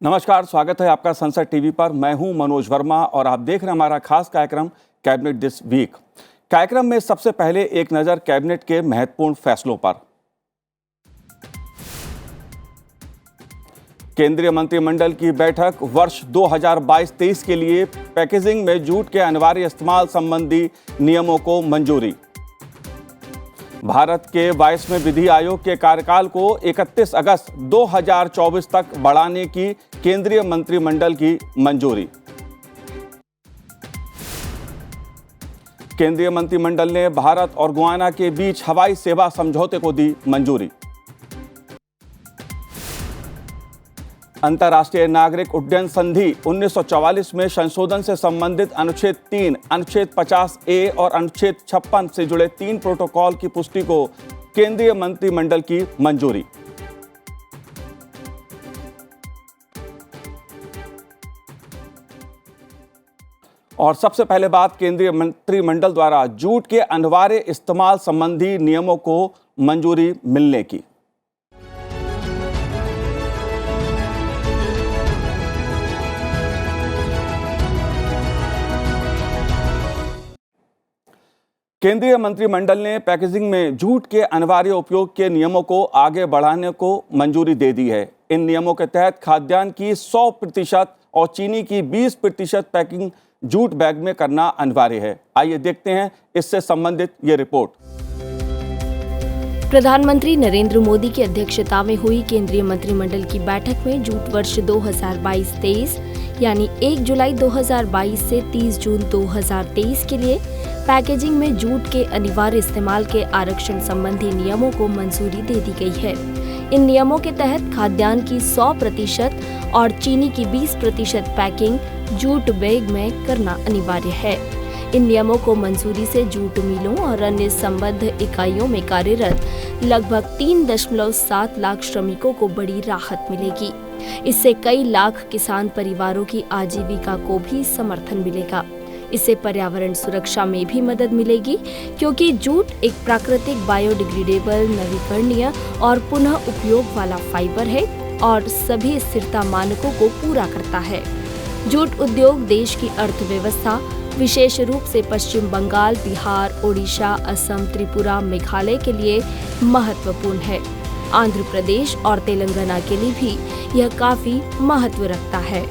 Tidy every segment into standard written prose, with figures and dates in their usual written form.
नमस्कार, स्वागत है आपका संसद टीवी पर। मैं हूं मनोज वर्मा और आप देख रहे हैं हमारा खास कार्यक्रम कैबिनेट दिस वीक। कार्यक्रम में सबसे पहले एक नज़र कैबिनेट के महत्वपूर्ण फैसलों पर। केंद्रीय मंत्रिमंडल की बैठक, वर्ष 2022-23 के लिए पैकेजिंग में जूट के अनिवार्य इस्तेमाल संबंधी नियमों को मंजूरी। भारत के 22वें विधि आयोग के कार्यकाल को 31 अगस्त 2024 तक बढ़ाने की केंद्रीय मंत्रिमंडल की मंजूरी। केंद्रीय मंत्रिमंडल ने भारत और गुयाना के बीच हवाई सेवा समझौते को दी मंजूरी। अंतर्राष्ट्रीय नागरिक उड्डयन संधि 1944 में संशोधन से संबंधित अनुच्छेद 3, अनुच्छेद 50A और अनुच्छेद 56 से जुड़े 3 प्रोटोकॉल की पुष्टि को केंद्रीय मंत्रिमंडल की मंजूरी। और सबसे पहले बात केंद्रीय मंत्रिमंडल द्वारा जूट के अनिवार्य इस्तेमाल संबंधी नियमों को मंजूरी मिलने की। केंद्रीय मंत्रिमंडल ने पैकेजिंग में जूट के अनिवार्य उपयोग के नियमों को आगे बढ़ाने को मंजूरी दे दी है। इन नियमों के तहत खाद्यान्न की 100% और चीनी की 20% पैकिंग जूट बैग में करना अनिवार्य है। आइए देखते हैं इससे संबंधित ये रिपोर्ट। प्रधानमंत्री नरेंद्र मोदी की अध्यक्षता में हुई केंद्रीय मंत्रिमंडल की बैठक में जूट वर्ष 2022-23 यानी 1 जुलाई 2022 से 30 जून 2023 के लिए पैकेजिंग में जूट के अनिवार्य इस्तेमाल के आरक्षण संबंधी नियमों को मंजूरी दे दी गई है। इन नियमों के तहत खाद्यान्न की 100% और चीनी की 20% पैकिंग जूट बैग में करना अनिवार्य है। इन नियमों को मंजूरी से जूट मिलों और अन्य संबद्ध इकाइयों में कार्यरत लगभग 3.7 लाख श्रमिकों को बड़ी राहत मिलेगी। इससे कई लाख किसान परिवारों की आजीविका को भी समर्थन मिलेगा। इससे पर्यावरण सुरक्षा में भी मदद मिलेगी, क्योंकि जूट एक प्राकृतिक, बायोडिग्रेडेबल, नवीकरणीय और पुनः उपयोग वाला फाइबर है और सभी स्थिरता मानकों को पूरा करता है। जूट उद्योग देश की अर्थव्यवस्था, विशेष रूप से पश्चिम बंगाल, बिहार, ओडिशा, असम, त्रिपुरा, मेघालय के लिए महत्वपूर्ण है। आंध्र प्रदेश और तेलंगाना के लिए भी यह काफी महत्व रखता है।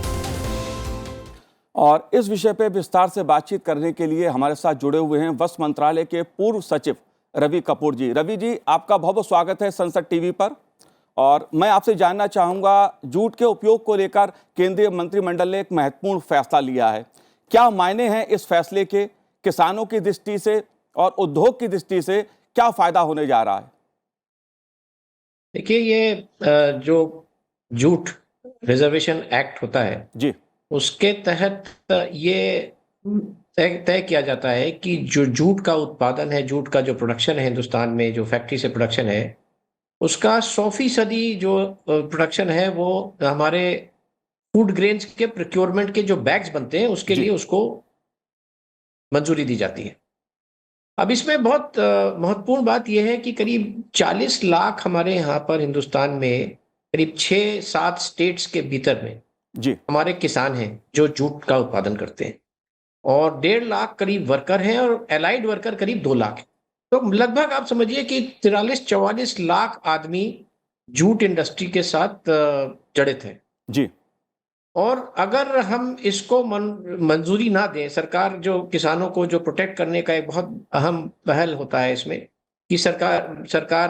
और इस विषय पर विस्तार से बातचीत करने के लिए हमारे साथ जुड़े हुए हैं वस्त्र मंत्रालय के पूर्व सचिव रवि कपूर जी। रवि जी, आपका बहुत बहुत स्वागत है संसद टीवी पर। और मैं आपसे जानना चाहूँगा, जूट के उपयोग को लेकर केंद्रीय मंत्रिमंडल ने एक महत्वपूर्ण फैसला लिया है। क्या मायने हैं इस फैसले के? किसानों की दृष्टि से और उद्योग की दृष्टि से क्या फायदा होने जा रहा है? देखिए, ये जो जूट रिजर्वेशन एक्ट होता है जी, उसके तहत ये तय किया जाता है कि जो जूट का उत्पादन है, जूट का जो प्रोडक्शन है हिंदुस्तान में, जो फैक्ट्री से प्रोडक्शन है, उसका 100% जो प्रोडक्शन है वो हमारे फूड ग्रेन्स के प्रोक्योरमेंट के जो बैग्स बनते हैं उसके लिए उसको मंजूरी दी जाती है। अब इसमें बहुत महत्वपूर्ण बात यह है कि करीब 40 लाख हमारे यहाँ पर हिंदुस्तान में करीब 6-7 स्टेट्स के भीतर में जी, हमारे किसान हैं जो जूट का उत्पादन करते हैं, और 1.5 लाख करीब वर्कर हैं और एलाइड वर्कर करीब 2 लाख। तो लगभग आप समझिए कि 43-44 लाख आदमी जूट इंडस्ट्री के साथ जड़ित हैं जी। और अगर हम इसको मंजूरी ना दें, सरकार जो किसानों को जो प्रोटेक्ट करने का एक बहुत अहम पहल होता है इसमें कि सरकार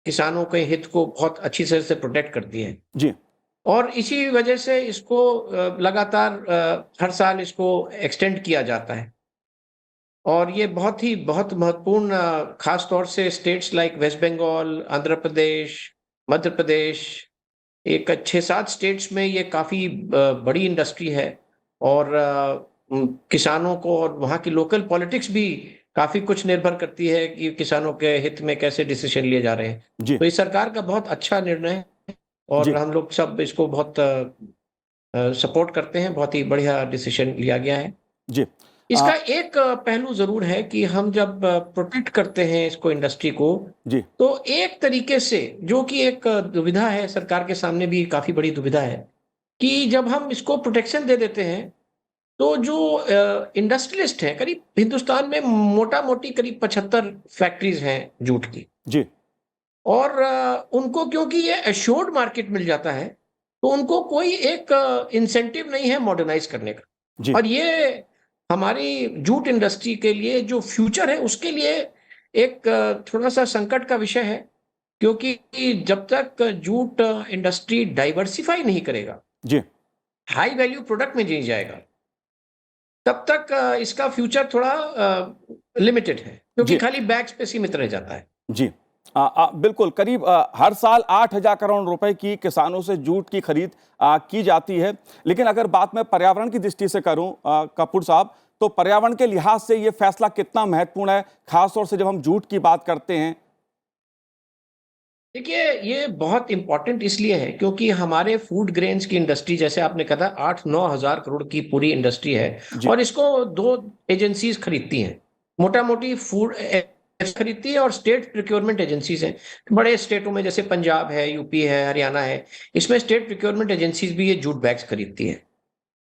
किसानों के हित को बहुत अच्छी तरह से प्रोटेक्ट करती है जी, और इसी वजह से इसको लगातार हर साल इसको एक्सटेंड किया जाता है। और ये बहुत महत्वपूर्ण, खास तौर से states like West Bengal, Andhra Pradesh, Madhya Pradesh, एक 6-7 स्टेट्स में ये काफ़ी बड़ी इंडस्ट्री है और किसानों को और वहाँ की लोकल पॉलिटिक्स भी काफ़ी कुछ निर्भर करती है कि किसानों के हित में कैसे डिसीजन लिए जा रहे हैं। तो ये सरकार का बहुत अच्छा निर्णय है और हम लोग सब इसको बहुत सपोर्ट करते हैं। बहुत ही बढ़िया डिसीजन लिया गया है जी। इसका एक पहलू जरूर है कि हम जब प्रोटेक्ट करते हैं इसको, इंडस्ट्री को, जी, तो एक तरीके से जो कि एक दुविधा है, सरकार के सामने भी काफी बड़ी दुविधा है कि जब हम इसको प्रोटेक्शन दे देते हैं, तो जो इंडस्ट्रियलिस्ट हैं, करीब हिंदुस्तान में मोटा-मोटी करीब 75 फैक्ट्रीज़ हैं जूट की। जी, और उनको क्योंकि ये एश्योर्ड मार्केट मिल जाता है, तो उनको कोई एक इंसेंटिव नहीं है मॉडर्नाइज़ करने का। जी, और ये हमारी जूट इंडस्ट्री के लिए जो फ्यूचर है, उसके लिए एक थोड़ा-सा संकट का विषय है, क्योंकि जब तक जूट इंडस्ट्री डाइवर्सिफ़ाई नहीं करेगा, जी, हाई वैल्यू प्रोडक्ट में नहीं जाएगा, तब तक इसका फ्यूचर थोड़ा लिमिटेड है, क्योंकि जी, खाली बैग्स पे सीमित रह जाता है। जी। बिल्कुल, करीब हर साल 8,000 करोड़ रुपए की किसानों से जूट की खरीद की जाती है। लेकिन अगर बात मैं पर्यावरण की दृष्टि से करूं कपूर साहब, तो पर्यावरण के लिहाज से ये फैसला कितना महत्वपूर्ण है, खासतौर से जब हम जूट की बात करते हैं? देखिए, ये बहुत इम्पोर्टेंट इसलिए है क्योंकि हमारे फूड ग्रेन्स की इंडस्ट्री, जैसे आपने कहा था, 8-9 हज़ार करोड़ की पूरी इंडस्ट्री है जी, और इसको 2 एजेंसीज़ खरीदती हैं। मोटा-मोटी फूड खरीदती है और स्टेट प्रोक्योरमेंट एजेंसीज़ हैं। बड़े स्टेटों में जैसे पंजाब है, यूपी है, हरियाणा है, इसमें स्टेट प्रोक्योरमेंट एजेंसीज़ भी ये जूट बैग्स खरीदती हैं।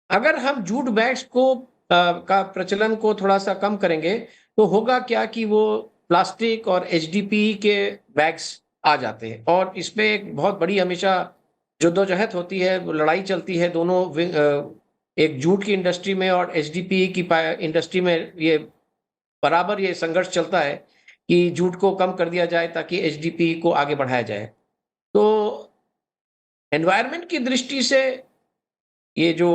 अगर हम जूट बैग्स को का प्रचलन को थोड़ा-सा कम करेंगे, तो होगा क्या कि वो प्लास्टिक और एचडीपीई के बैग्स आ जाते हैं और इसमें एक बहुत बड़ी हमेशा जद्दोजहद होती है, वो लड़ाई चलती है दोनों एक जूट की इंडस्ट्री में और एचडीपीई की इंडस्ट्री में, ये बराबर ये संघर्ष चलता है कि जूट को कम कर दिया जाए ताकि एचडीपीई को आगे बढ़ाया जाए। तो एनवायरनमेंट की दृष्टि से ये जो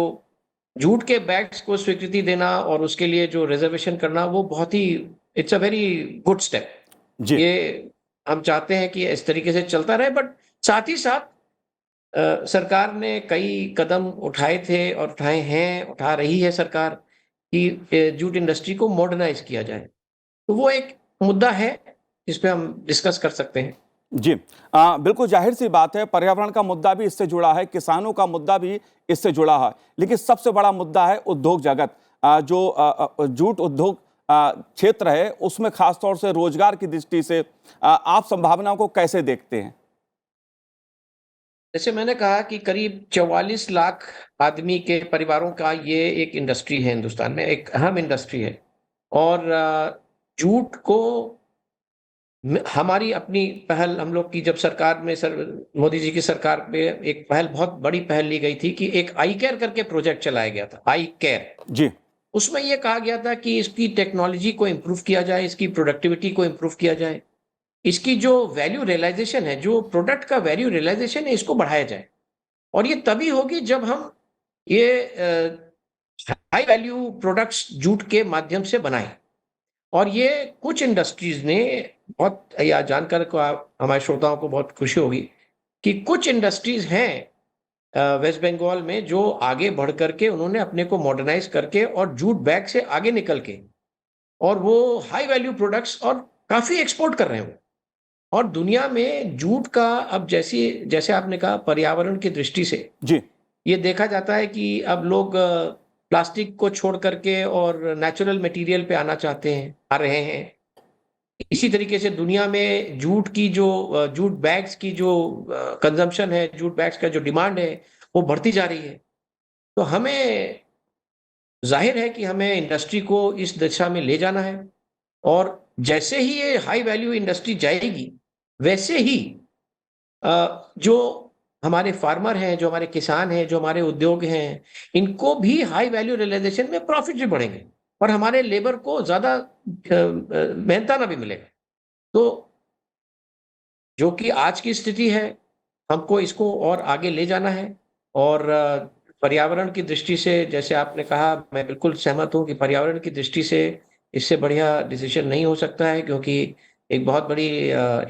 जूट के बैग्स को स्वीकृति देना और उसके लिए जो रिजर्वेशन करना, वो बहुत ही, it's a very good step. जी, ये हम चाहते हैं कि इस तरीके से चलता रहे, बट साथ ही साथ सरकार ने कई कदम उठाए थे और उठाए हैं, उठा रही है सरकार कि जूट इंडस्ट्री को मॉडर्नाइज किया जाए। तो वो एक मुद्दा है जिस पे हम डिस्कस कर सकते हैं। जी। बिल्कुल जाहिर सी बात है, पर्यावरण का मुद्दा भी इससे जुड़ा है, किसानों का मुद्दा भी इससे जुड़ा है। लेकिन सबसे बड़ा मुद्दा है उद्योग जगत। जो जूट उद्योग क्षेत्र है, उसमें खास तौर से रोजगार की दृष्टि से आप संभावनाओं को कैसे देखते हैं? जैसे मैंने कहा कि करीब 44 लाख आदमी के परिवारों का ये एक इंडस्ट्री है हिंदुस्तान में, एक अहम इंडस्ट्री है। और जूट को हमारी अपनी पहल, हम लोग की जब सरकार में, मोदी जी की सरकार में एक पहल, बहुत बड़ी पहल ली गई थी कि एक आई केयर करके प्रोजेक्ट चलाया गया था, आई केयर। जी, उसमें ये कहा गया था कि इसकी टेक्नोलॉजी को इम्प्रूव किया जाए, इसकी प्रोडक्टिविटी को इम्प्रूव किया जाए, इसकी जो वैल्यू रियलाइजेशन है, जो प्रोडक्ट का वैल्यू रियलाइजेशन है, इसको बढ़ाया जाए। और ये तभी होगी जब हम ये हाई वैल्यू प्रोडक्ट्स जूट के माध्यम से बनाएं। और ये कुछ इंडस्ट्रीज ने, बहुत या जानकर को हमारे श्रोताओं को बहुत खुशी होगी कि कुछ इंडस्ट्रीज हैं वेस्ट बंगाल में जो आगे बढ़ करके उन्होंने अपने को मॉडर्नाइज करके और जूट बैग से आगे निकल के, और वो हाई वैल्यू प्रोडक्ट्स और काफी एक्सपोर्ट कर रहे हैं वो। और दुनिया में जूट का अब जैसे जैसे आपने कहा, पर्यावरण की दृष्टि से जी, ये देखा जाता है कि अब लोग प्लास्टिक को छोड़ करके और नेचुरल मटेरियल पे आना चाहते हैं, आ रहे हैं। इसी तरीके से दुनिया में जूट की जो जूट बैग्स की जो कंजम्पशन है, जूट बैग्स का जो डिमांड है, वो बढ़ती जा रही है। तो हमें जाहिर है कि हमें इंडस्ट्री को इस दिशा में ले जाना है और जैसे ही ये हाई वैल्यू इंडस्ट्री जाएगी, वैसे ही जो हमारे फार्मर हैं, जो हमारे किसान हैं, जो हमारे उद्योग हैं, इनको भी हाई वैल्यू रियलाइजेशन में प्रॉफिट भी बढ़ेंगे और हमारे लेबर को ज़्यादा मेहनताना भी मिलेगा। तो जो कि आज की स्थिति है, हमको इसको और आगे ले जाना है। और पर्यावरण की दृष्टि से, जैसे आपने कहा, मैं बिल्कुल सहमत हूँ कि पर्यावरण की दृष्टि से इससे बढ़िया डिसीजन नहीं हो सकता है, क्योंकि एक बहुत बड़ी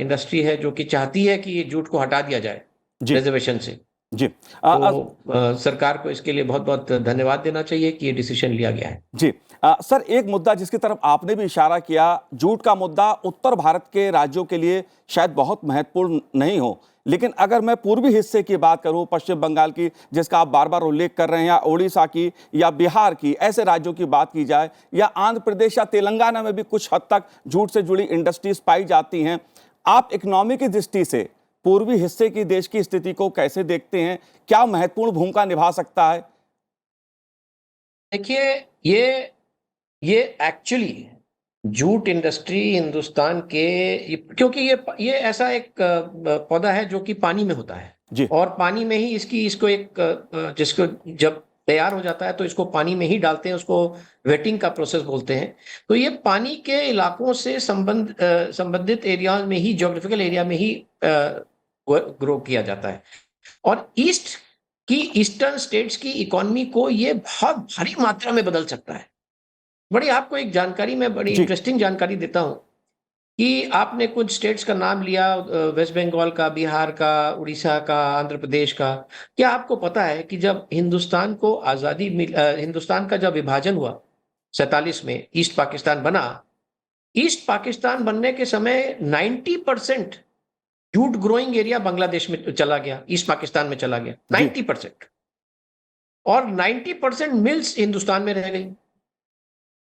इंडस्ट्री है जो कि चाहती है कि ये जूट को हटा दिया जाए जी, रिजर्वेशन से। जी। तो सरकार को इसके लिए बहुत-बहुत धन्यवाद देना चाहिए कि ये डिसीजन लिया गया है। जी। सर, एक मुद्दा जिसकी तरफ आपने भी इशारा किया, जूट का मुद्दा उत्तर भारत के राज्यों के लिए शायद बहुत महत्वपूर्ण नहीं हो, लेकिन अगर मैं पूर्वी हिस्से की बात करूं, पश्चिम बंगाल की जिसका आप बार बार उल्लेख कर रहे हैं, या उड़ीसा की या बिहार की, ऐसे राज्यों की बात की जाए, या आंध्र प्रदेश या तेलंगाना में भी कुछ हद तक जूट से जुड़ी इंडस्ट्रीज पाई जाती हैं, आप इकोनॉमी की दृष्टि से पूर्वी हिस्से की देश की स्थिति को कैसे देखते हैं, क्या महत्वपूर्ण भूमिका निभा सकता है? देखिए, ये एक्चुअली जूट इंडस्ट्री हिंदुस्तान के, क्योंकि ये ऐसा एक पौधा है जो कि पानी में होता है जी। और पानी में ही इसको जिसको जब तैयार हो जाता है तो इसको पानी में ही डालते हैं, उसको वेटिंग का प्रोसेस बोलते हैं। तो ये पानी के इलाकों से संबंधित एरिया में ही, ज्योग्राफिकल एरिया में ही ग्रो किया जाता है। और ईस्टर्न स्टेट्स की इकोनॉमी को ये बहुत भारी मात्रा में बदल सकता है। आपको एक जानकारी, मैं बड़ी इंटरेस्टिंग जानकारी देता हूं कि आपने कुछ स्टेट्स का नाम लिया, वेस्ट बंगाल का, बिहार का, उड़ीसा का, आंध्र प्रदेश का। क्या आपको पता है कि जब हिंदुस्तान को आजादी हिंदुस्तान का जब विभाजन हुआ 47 में, ईस्ट पाकिस्तान बना, ईस्ट पाकिस्तान बनने के समय 90% जूट ग्रोइंग एरिया बांग्लादेश में चला गया, ईस्ट पाकिस्तान में चला गया 90%, और 90% मिल्स हिंदुस्तान में रह गई।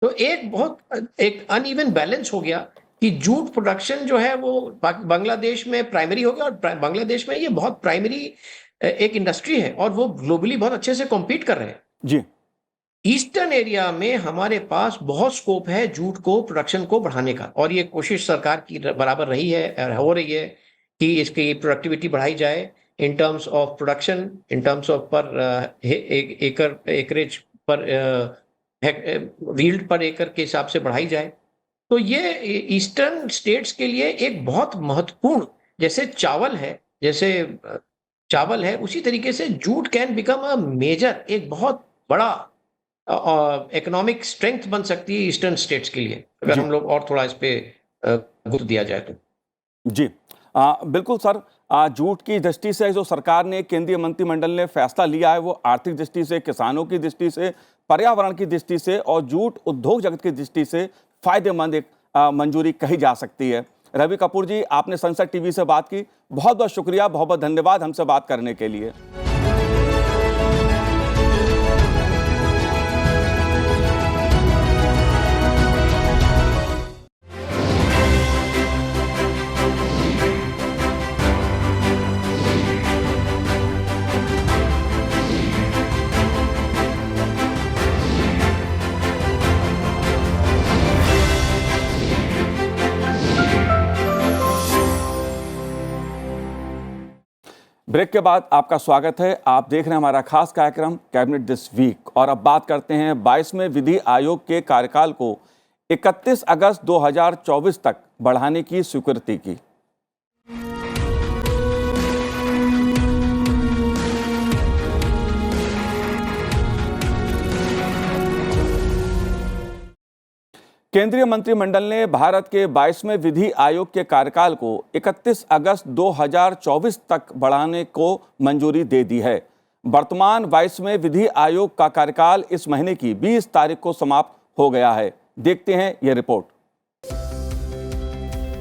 तो एक अनइवन बैलेंस हो गया कि जूट प्रोडक्शन जो है वो बांग्लादेश में प्राइमरी हो गया, और बांग्लादेश में ये बहुत प्राइमरी एक इंडस्ट्री है और वो ग्लोबली बहुत अच्छे से कॉम्पीट कर रहे हैं जी। ईस्टर्न एरिया में हमारे पास बहुत स्कोप है जूट को, प्रोडक्शन को बढ़ाने का, और ये कोशिश सरकार की बराबर रही है, हो रही है कि इसकी प्रोडक्टिविटी बढ़ाई जाए in terms of production, in terms of पर एकरेज पर यील्ड पर एकड़ के हिसाब से बढ़ाई जाए। तो ये ईस्टर्न स्टेट्स के लिए एक बहुत महत्वपूर्ण, जैसे चावल है उसी तरीके से jute can become a major, एक बहुत बड़ा इकोनॉमिक स्ट्रेंथ बन सकती है ईस्टर्न स्टेट्स के लिए, अगर हम लोग और थोड़ा इस पे गुरुत्व दिया जाए तो। जी बिल्कुल सर। जूट की दृष्टि से जो सरकार ने, केंद्रीय मंत्रिमंडल ने फैसला लिया है, वो आर्थिक दृष्टि से, किसानों की दृष्टि से, पर्यावरण की दृष्टि से और जूट उद्योग जगत की दृष्टि से फायदेमंद एक मंजूरी कही जा सकती है। रवि कपूर जी, आपने संसद टीवी से बात की, बहुत बहुत शुक्रिया, बहुत बहुत धन्यवाद हमसे बात करने के लिए। ब्रेक के बाद आपका स्वागत है। आप देख रहे हैं हमारा खास कार्यक्रम कैबिनेट दिस वीक, और अब बात करते हैं 22वें विधि आयोग के कार्यकाल को 31 अगस्त 2024 तक बढ़ाने की स्वीकृति की। केंद्रीय मंत्रिमंडल ने भारत के 22वें विधि आयोग के कार्यकाल को 31 अगस्त 2024 तक बढ़ाने को मंजूरी दे दी है। वर्तमान 22वें विधि आयोग का कार्यकाल इस महीने की 20 तारीख को समाप्त हो गया है। देखते हैं यह रिपोर्ट।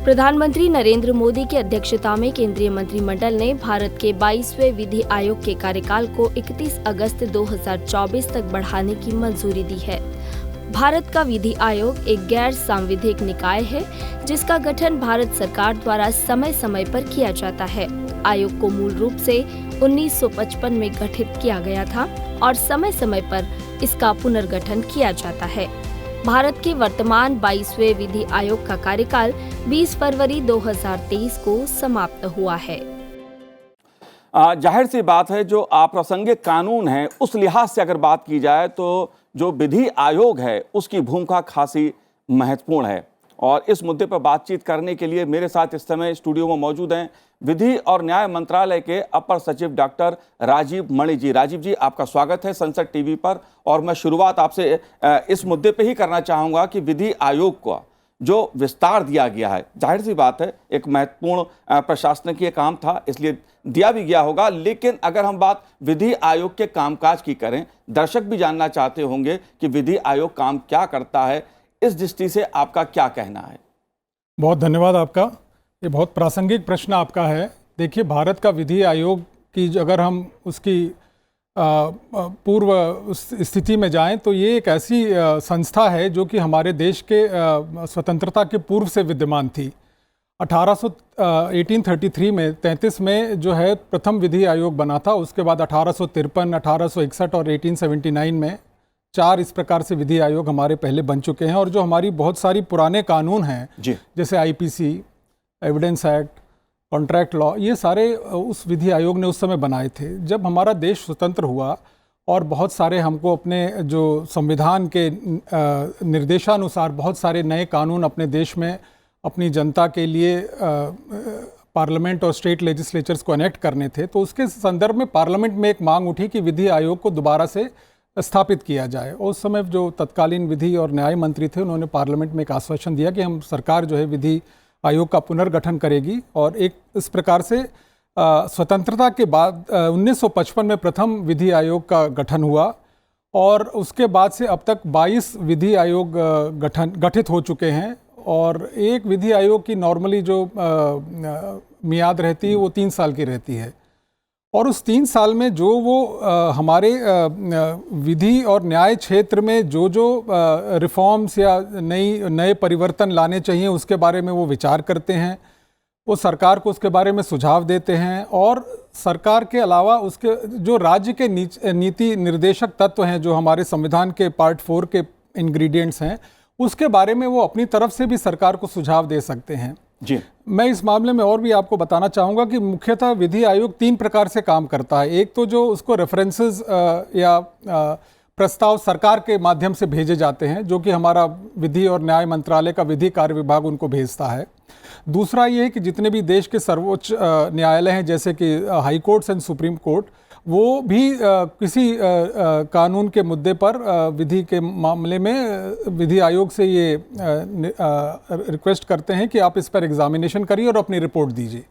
प्रधानमंत्री नरेंद्र मोदी की अध्यक्षता में केंद्रीय मंत्रिमंडल ने भारत के 22वें विधि आयोग के कार्यकाल को 31 अगस्त 2024 तक बढ़ाने की मंजूरी दी है। भारत का विधि आयोग एक गैर सांविधिक निकाय है, जिसका गठन भारत सरकार द्वारा समय समय पर किया जाता है। आयोग को मूल रूप से 1955 में गठित किया गया था और समय समय पर इसका पुनर्गठन किया जाता है। भारत के वर्तमान 22वें विधि आयोग का कार्यकाल 20 फरवरी 2023 को समाप्त हुआ है। जाहिर सी बात है, जो अप्रासंगिक कानून है उस लिहाज से अगर बात की जाए तो जो विधि आयोग है उसकी भूमिका खासी महत्वपूर्ण है। और इस मुद्दे पर बातचीत करने के लिए मेरे साथ इस समय स्टूडियो में मौजूद हैं विधि और न्याय मंत्रालय के अपर सचिव डॉक्टर राजीव मणि जी। राजीव जी, आपका स्वागत है संसद टीवी पर। और मैं शुरुआत आपसे इस मुद्दे पे ही करना चाहूँगा कि विधि आयोग का जो विस्तार दिया गया है, जाहिर सी बात है एक महत्वपूर्ण प्रशासनिक काम था, इसलिए दिया भी गया होगा। लेकिन अगर हम बात विधि आयोग के कामकाज की करें, दर्शक भी जानना चाहते होंगे कि विधि आयोग काम क्या करता है, इस दृष्टि से आपका क्या कहना है? बहुत धन्यवाद आपका, ये बहुत प्रासंगिक प्रश्न आपका है। देखिए, भारत का विधि आयोग की अगर हम उसकी पूर्व स्थिति में जाएं तो ये एक ऐसी संस्था है जो कि हमारे देश के स्वतंत्रता के पूर्व से विद्यमान थी। 1833 में 33 में जो है प्रथम विधि आयोग बना था। उसके बाद 1853, 1861 और 1879 में 4 इस प्रकार से विधि आयोग हमारे पहले बन चुके हैं। और जो हमारी बहुत सारी पुराने कानून हैं जैसे IPC, evidence act, contract law, ये सारे उस विधि आयोग ने उस समय बनाए थे। जब हमारा देश स्वतंत्र हुआ और बहुत सारे हमको अपने जो संविधान के निर्देशानुसार बहुत सारे नए कानून अपने देश में अपनी जनता के लिए पार्लियामेंट और स्टेट लेजिस्लेचर्स को एनेक्ट करने थे, तो उसके संदर्भ में पार्लियामेंट में एक मांग उठी कि विधि आयोग को दोबारा से स्थापित किया जाए। उस समय जो तत्कालीन विधि और न्याय मंत्री थे उन्होंने पार्लियामेंट में एक आश्वासन दिया कि हम सरकार जो है विधि आयोग का पुनर्गठन करेगी। और एक इस प्रकार से स्वतंत्रता के बाद 1955 में प्रथम विधि आयोग का गठन हुआ और उसके बाद से अब तक 22 विधि आयोग गठित हो चुके हैं। और एक विधि आयोग की नॉर्मली जो मियाद रहती है वो 3 साल की रहती है। और उस 3 साल में जो वो हमारे विधि और न्याय क्षेत्र में जो रिफॉर्म्स या नए परिवर्तन लाने चाहिए उसके बारे में वो विचार करते हैं, वो सरकार को उसके बारे में सुझाव देते हैं। और सरकार के अलावा उसके जो राज्य के नीति निर्देशक तत्व हैं जो हमारे संविधान के पार्ट 4 के इंग्रेडिएंट्स हैं, उसके बारे में वो अपनी तरफ से भी सरकार को सुझाव दे सकते हैं। जी, मैं इस मामले में और भी आपको बताना चाहूँगा कि मुख्यतः विधि आयोग 3 प्रकार से काम करता है। एक तो जो उसको रेफरेंसेस या प्रस्ताव सरकार के माध्यम से भेजे जाते हैं, जो कि हमारा विधि और न्याय मंत्रालय का विधि कार्य विभाग उनको भेजता है। दूसरा ये है कि जितने भी देश के सर्वोच्च न्यायालय हैं जैसे कि high courts and supreme court, वो भी किसी कानून के मुद्दे पर विधि के मामले में विधि आयोग से ये रिक्वेस्ट करते हैं कि आप इस पर एग्जामिनेशन करिए और अपनी रिपोर्ट दीजिए।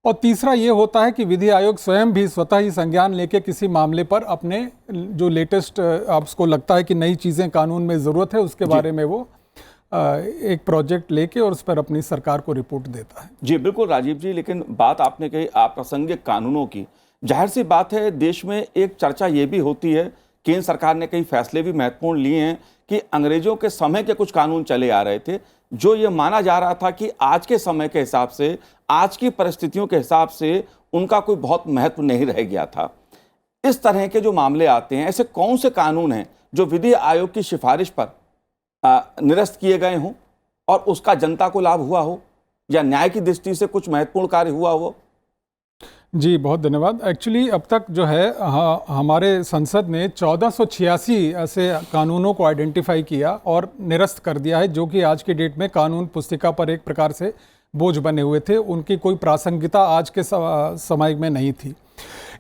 और तीसरा ये होता है कि विधि आयोग स्वयं भी स्वतः ही संज्ञान लेके किसी मामले पर अपने जो लेटेस्ट आपको लगता है कि नई चीज़ें कानून में ज़रूरत है उसके बारे में वो एक प्रोजेक्ट लेके और उस पर अपनी सरकार को रिपोर्ट देता है। जी बिल्कुल राजीव जी, लेकिन बात आपने कही अप्रासंगिक कानूनों की, जाहिर सी बात है देश में एक चर्चा ये भी होती है, केंद्र सरकार ने कई फैसले भी महत्वपूर्ण लिए हैं कि अंग्रेजों के समय के कुछ कानून चले आ रहे थे जो ये माना जा रहा था कि आज के समय के हिसाब से, आज की परिस्थितियों के हिसाब से उनका कोई बहुत महत्व नहीं रह गया था। इस तरह के जो मामले आते हैं, ऐसे कौन से कानून हैं जो विधि आयोग की सिफारिश पर निरस्त किए गए हों और उसका जनता को लाभ हुआ हो या न्याय की दृष्टि से कुछ महत्वपूर्ण कार्य हुआ हो? जी बहुत धन्यवाद। एक्चुअली अब तक जो है हमारे संसद ने 1486 ऐसे कानूनों को आइडेंटिफाई किया और निरस्त कर दिया है, जो कि आज की डेट में कानून पुस्तिका पर एक प्रकार से बोझ बने हुए थे। उनकी कोई प्रासंगिकता आज के समय में नहीं थी।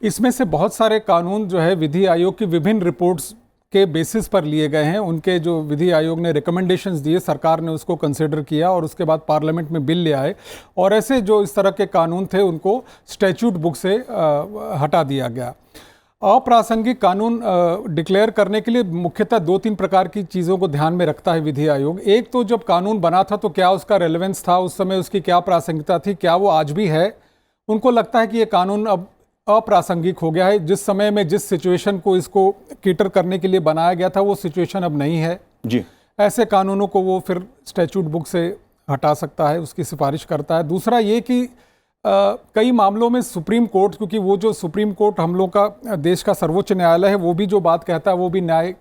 इसमें से बहुत सारे कानून जो है विधि आयोग की विभिन्न रिपोर्ट्स के बेसिस पर लिए गए हैं। उनके जो विधि आयोग ने रिकमेंडेशंस दिए, सरकार ने उसको कंसिडर किया और उसके बाद पार्लियामेंट में बिल ले आए और ऐसे जो इस तरह के कानून थे उनको स्टैट्यूट बुक से हटा दिया गया। अप्रासंगिक कानून डिक्लेयर करने के लिए मुख्यतः 2-3 प्रकार की चीज़ों को ध्यान में रखता है विधि आयोग। एक तो जब कानून बना था तो क्या उसका रेलेवेंस था, उस समय उसकी क्या प्रासंगिकता थी, क्या वो आज भी है। उनको लगता है कि ये कानून अब अप्रासंगिक हो गया है, जिस समय में जिस सिचुएशन को इसको कैटर करने के लिए बनाया गया था वो सिचुएशन अब नहीं है जी। ऐसे कानूनों को वो फिर स्टैट्यूट बुक से हटा सकता है, उसकी सिफारिश करता है। दूसरा ये कि कई मामलों में सुप्रीम कोर्ट, क्योंकि वो जो सुप्रीम कोर्ट हम लोग का देश का सर्वोच्च न्यायालय है, वो भी जो बात कहता है वो भी न्याय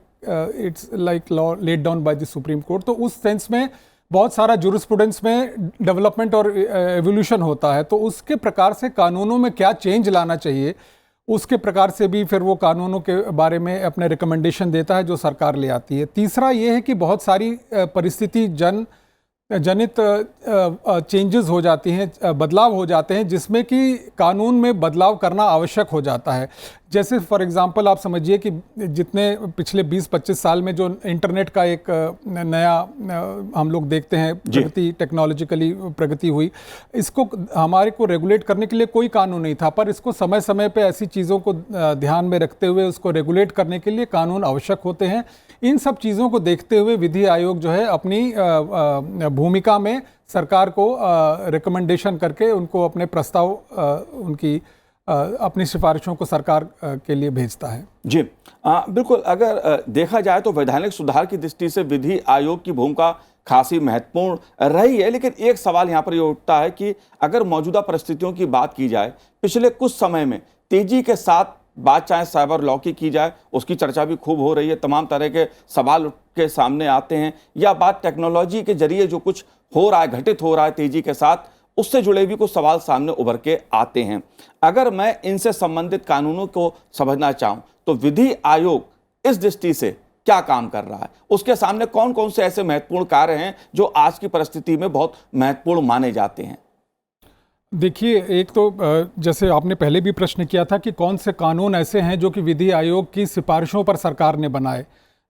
it's like law laid down by the supreme court. तो उस सेंस में बहुत सारा जूरिस्प्रूडेंस में डेवलपमेंट और एवोल्यूशन होता है, तो उसके प्रकार से कानूनों में क्या चेंज लाना चाहिए उसके प्रकार से भी फिर वो कानूनों के बारे में अपने रिकमेंडेशन देता है जो सरकार ले आती है। तीसरा ये है कि बहुत सारी परिस्थिति जनित चेंजेस हो जाती हैं, बदलाव हो जाते हैं, जिसमें कि कानून में बदलाव करना आवश्यक हो जाता है। जैसे फॉर एग्जांपल आप समझिए कि जितने पिछले 20-25 साल में जो इंटरनेट का एक नया हम लोग देखते हैं प्रगति, टेक्नोलॉजिकली प्रगति हुई, इसको हमारे को रेगुलेट करने के लिए कोई कानून नहीं था, पर इसको समय समय पे ऐसी चीज़ों को ध्यान में रखते हुए उसको रेगुलेट करने के लिए कानून आवश्यक होते हैं। इन सब चीज़ों को देखते हुए विधि आयोग जो है अपनी भूमिका में सरकार को रिकमेंडेशन करके उनको अपने प्रस्ताव उनकी अपनी सिफारिशों को सरकार के लिए भेजता है। जी बिल्कुल। अगर देखा जाए तो वैधानिक सुधार की दृष्टि से विधि आयोग की भूमिका खासी महत्वपूर्ण रही है, लेकिन एक सवाल यहाँ पर ये उठता है कि अगर मौजूदा परिस्थितियों की बात की जाए, पिछले कुछ समय में तेजी के साथ बात चाहे साइबर लॉ की जाए, उसकी चर्चा भी खूब हो रही है, तमाम तरह के सवाल के सामने आते हैं, या बात टेक्नोलॉजी के जरिए जो कुछ हो रहा है, घटित हो रहा है तेजी के साथ, उससे जुड़े भी कुछ सवाल सामने उभर के आते हैं। अगर मैं इनसे संबंधित कानूनों को समझना चाहूं तो विधि आयोग इस दृष्टि से क्या काम कर रहा है, उसके सामने कौन कौन से ऐसे महत्वपूर्ण कार्य हैं जो आज की परिस्थिति में बहुत महत्वपूर्ण माने जाते हैं? देखिए, एक तो जैसे आपने पहले भी प्रश्न किया था कि कौन से कानून ऐसे हैं जो कि विधि आयोग की सिफारिशों पर सरकार ने बनाए,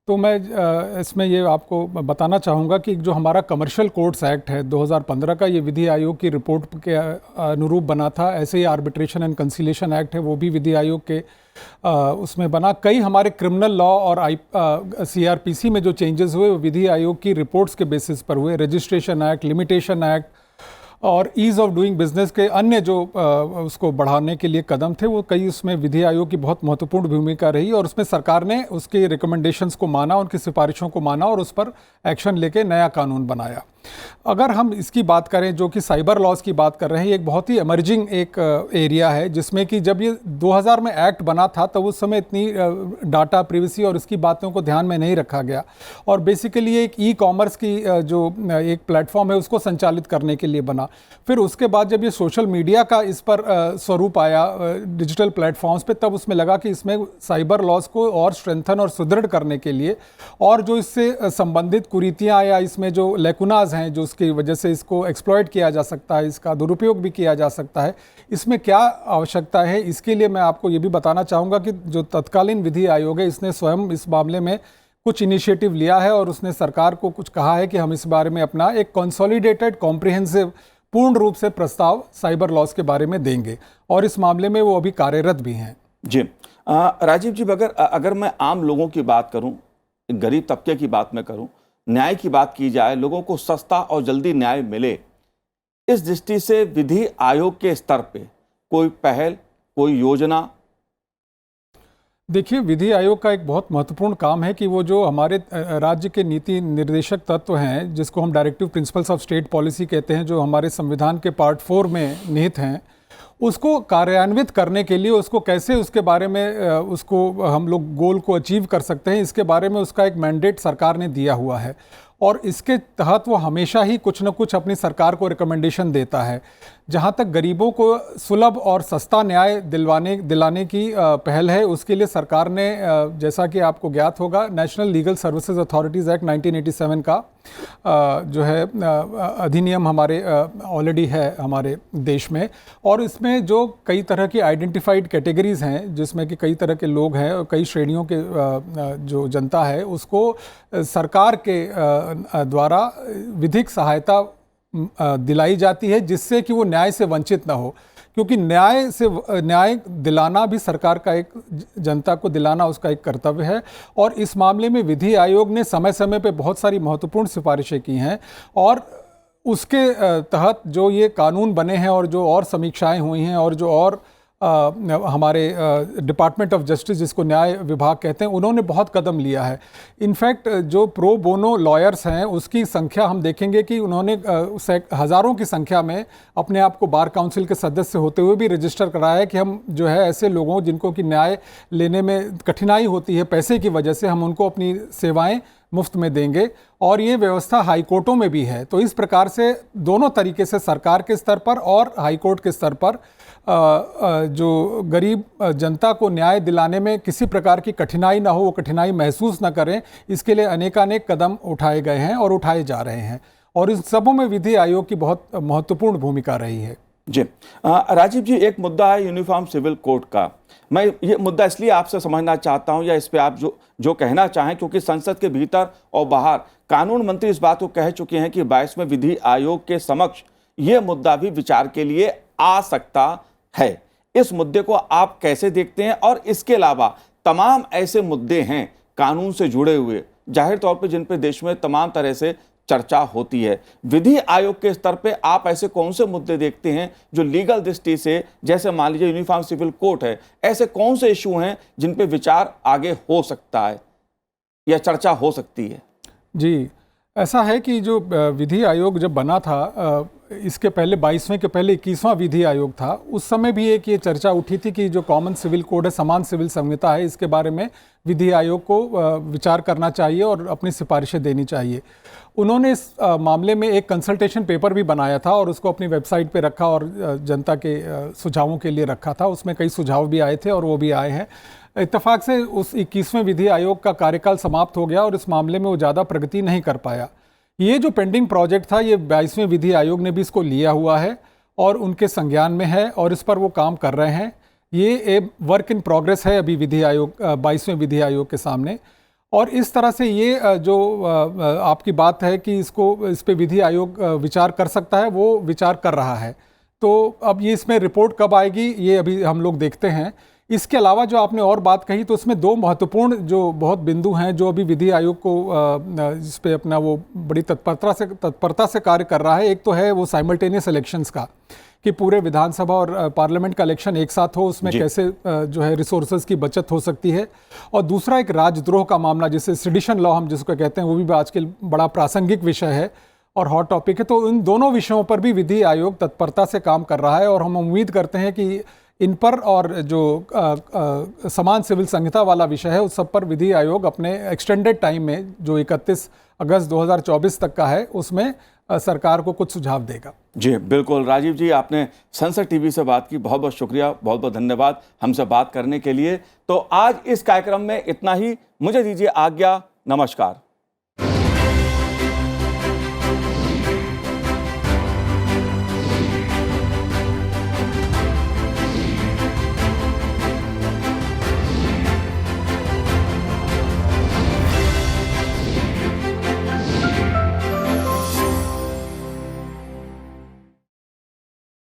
तो मैं इसमें ये आपको बताना चाहूँगा कि जो हमारा कमर्शियल कोर्ट्स एक्ट है 2015 का, ये विधि आयोग की रिपोर्ट के अनुरूप बना था। ऐसे ही आर्बिट्रेशन एंड कंसीलिएशन एक्ट है, वो भी विधि आयोग के उसमें बना। कई हमारे क्रिमिनल लॉ और CRPC में जो चेंजेस हुए वो विधि आयोग की रिपोर्ट्स के बेसिस पर हुए। रजिस्ट्रेशन एक्ट, लिमिटेशन एक्ट और ईज़ ऑफ डूइंग बिजनेस के अन्य जो उसको बढ़ाने के लिए कदम थे, वो कई उसमें विधि आयोग की बहुत महत्वपूर्ण भूमिका रही और उसमें सरकार ने उसके रिकमेंडेशंस को माना, उनकी सिफारिशों को माना और उस पर एक्शन लेके नया कानून बनाया। अगर हम इसकी बात करें, जो कि साइबर लॉज की बात कर रहे हैं, एक बहुत ही इमर्जिंग एक एरिया है जिसमें कि जब ये 2000 में एक्ट बना था तब उस समय इतनी डाटा प्रिवेसी और इसकी बातों को ध्यान में नहीं रखा गया और बेसिकली एक ई-कॉमर्स की जो एक प्लेटफॉर्म है उसको संचालित करने के लिए बना। फिर उसके बाद जब ये सोशल मीडिया का इस पर स्वरूप आया डिजिटल प्लेटफॉर्म्स पे, तब उसमें लगा कि इसमें साइबर लॉज को और स्ट्रेंथन और सुदृढ़ करने के लिए और जो इससे संबंधित कुरीतियाँ या इसमें जो लेकुनाज हैं जो उसकी वजह से इसको एक्सप्लॉइट किया जा सकता है, इसका दुरुपयोग भी किया जा सकता है, इसमें क्या आवश्यकता है, इसके लिए मैं आपको ये भी बताना चाहूँगा कि जो तत्कालीन विधि आयोग है इसने स्वयं इस मामले में कुछ इनिशिएटिव लिया है और उसने सरकार को कुछ कहा है कि हम इस बारे में अपना एक कंसोलिडेटेड कॉम्प्रिहेंसिव पूर्ण रूप से प्रस्ताव साइबर लॉज के बारे में देंगे और इस मामले में वो अभी कार्यरत भी हैं। जी राजीव जी, अगर मैं आम लोगों की बात करूं, गरीब तबके की बात मैं करूं, न्याय की बात की जाए, लोगों को सस्ता और जल्दी न्याय मिले, इस दृष्टि से विधि आयोग के स्तर पे कोई पहल, कोई योजना? देखिए, विधि आयोग का एक बहुत महत्वपूर्ण काम है कि वो जो हमारे राज्य के नीति निर्देशक तत्व हैं, जिसको हम directive principles of state policy कहते हैं, जो हमारे संविधान के पार्ट 4 में निहित हैं, उसको कार्यान्वित करने के लिए उसको कैसे उसके बारे में उसको हम लोग गोल को अचीव कर सकते हैं, इसके बारे में उसका एक मैंडेट सरकार ने दिया हुआ है और इसके तहत वो हमेशा ही कुछ न कुछ अपनी सरकार को रिकमेंडेशन देता है। जहाँ तक गरीबों को सुलभ और सस्ता न्याय दिलाने की पहल है, उसके लिए सरकार ने जैसा कि आपको ज्ञात होगा national legal services authorities act 1987 का जो है अधिनियम हमारे ऑलरेडी है हमारे देश में और इसमें जो कई तरह की आइडेंटिफाइड कैटेगरीज़ हैं जिसमें कि कई तरह के लोग हैं और कई श्रेणियों के जो जनता है उसको सरकार के द्वारा विधिक सहायता दिलाई जाती है जिससे कि वो न्याय से वंचित ना हो, क्योंकि न्याय दिलाना भी सरकार का एक, जनता को दिलाना उसका एक कर्तव्य है। और इस मामले में विधि आयोग ने समय समय पे बहुत सारी महत्वपूर्ण सिफारिशें की हैं और उसके तहत जो ये कानून बने हैं और जो और समीक्षाएं हुई हैं और जो और हमारे डिपार्टमेंट ऑफ जस्टिस जिसको न्याय विभाग कहते हैं, उन्होंने बहुत कदम लिया है। इनफैक्ट जो प्रो बोनो लॉयर्स हैं उसकी संख्या हम देखेंगे कि उन्होंने हज़ारों की संख्या में अपने आप को बार काउंसिल के सदस्य होते हुए भी रजिस्टर कराया है कि हम जो है ऐसे लोगों जिनको कि न्याय लेने में कठिनाई होती है पैसे की वजह से, हम उनको अपनी सेवाएँ मुफ्त में देंगे और ये व्यवस्था हाई कोर्टों में भी है। तो इस प्रकार से दोनों तरीके से सरकार के स्तर पर और हाई कोर्ट के स्तर पर जो गरीब जनता को न्याय दिलाने में किसी प्रकार की कठिनाई ना हो, वो कठिनाई महसूस ना करें, इसके लिए अनेकानेक कदम उठाए गए हैं और उठाए जा रहे हैं और इन सबों में विधि आयोग की बहुत महत्वपूर्ण भूमिका रही है। जी राजीव जी, एक मुद्दा है यूनिफॉर्म सिविल कोड का। मैं ये मुद्दा इसलिए आपसे समझना चाहता हूं या इस पे आप जो कहना चाहें, क्योंकि संसद के भीतर और बाहर कानून मंत्री इस बात को कह चुके हैं कि 22वें विधि आयोग के समक्ष ये मुद्दा भी विचार के लिए आ सकता है। इस मुद्दे को आप कैसे देखते हैं? और इसके अलावा तमाम ऐसे मुद्दे हैं कानून से जुड़े हुए, जाहिर तौर पर जिन पे देश में तमाम तरह से चर्चा होती है। विधि आयोग के स्तर पे आप ऐसे कौन से मुद्दे देखते हैं जो लीगल दृष्टि से, जैसे मान लीजिए यूनिफॉर्म सिविल कोड है, ऐसे कौन से इशू हैं जिन पे विचार आगे हो सकता है या चर्चा हो सकती है? जी, ऐसा है कि जो विधि आयोग जब बना था, इसके पहले 22वें के पहले 21वां विधि आयोग था, उस समय भी एक ये चर्चा उठी थी कि जो कॉमन सिविल कोड है, समान सिविल संहिता है, इसके बारे में विधि आयोग को विचार करना चाहिए और अपनी सिफारिशें देनी चाहिए। उन्होंने इस मामले में एक कंसल्टेशन पेपर भी बनाया था और उसको अपनी वेबसाइट पे रखा और जनता के सुझावों के लिए रखा था। उसमें कई सुझाव भी आए थे और वो भी आए हैं। इत्तेफाक से उस 21वें विधि आयोग का कार्यकाल समाप्त हो गया और इस मामले में वो ज़्यादा प्रगति नहीं कर पाया। ये जो पेंडिंग प्रोजेक्ट था, ये 22वें विधि आयोग ने भी इसको लिया हुआ है और उनके संज्ञान में है और इस पर वो काम कर रहे हैं। ये एक वर्क इन प्रोग्रेस है अभी विधि आयोग 22वें विधि आयोग के सामने। और इस तरह से ये जो आपकी बात है कि इस पे विधि आयोग विचार कर सकता है, वो विचार कर रहा है। तो अब ये इसमें रिपोर्ट कब आएगी, ये अभी हम लोग देखते हैं। इसके अलावा जो आपने और बात कही, तो उसमें दो महत्वपूर्ण जो बहुत बिंदु हैं जो अभी विधि आयोग को इस पे अपना वो बड़ी तत्परता से कार्य कर रहा है। एक तो है वो साइमल्टेनियस इलेक्शंस का, कि पूरे विधानसभा और पार्लियामेंट का इलेक्शन एक साथ हो, उसमें कैसे जो है रिसोर्सेज की बचत हो सकती है। और दूसरा एक राजद्रोह का मामला, जिसे सेडिशन लॉ हम जिसको कहते हैं, वो भी आजकल बड़ा प्रासंगिक विषय है और हॉट टॉपिक है। तो इन दोनों विषयों पर भी विधि आयोग तत्परता से काम कर रहा है और हम उम्मीद करते हैं कि इन पर और जो समान सिविल संहिता वाला विषय है, उस सब पर विधि आयोग अपने एक्सटेंडेड टाइम में, जो 31 अगस्त 2024 तक का है, उसमें सरकार को कुछ सुझाव देगा। जी बिल्कुल। राजीव जी, आपने संसद टीवी से बात की, बहुत बहुत शुक्रिया, बहुत बहुत धन्यवाद हमसे बात करने के लिए। तो आज इस कार्यक्रम में इतना ही, मुझे दीजिए आज्ञा, नमस्कार।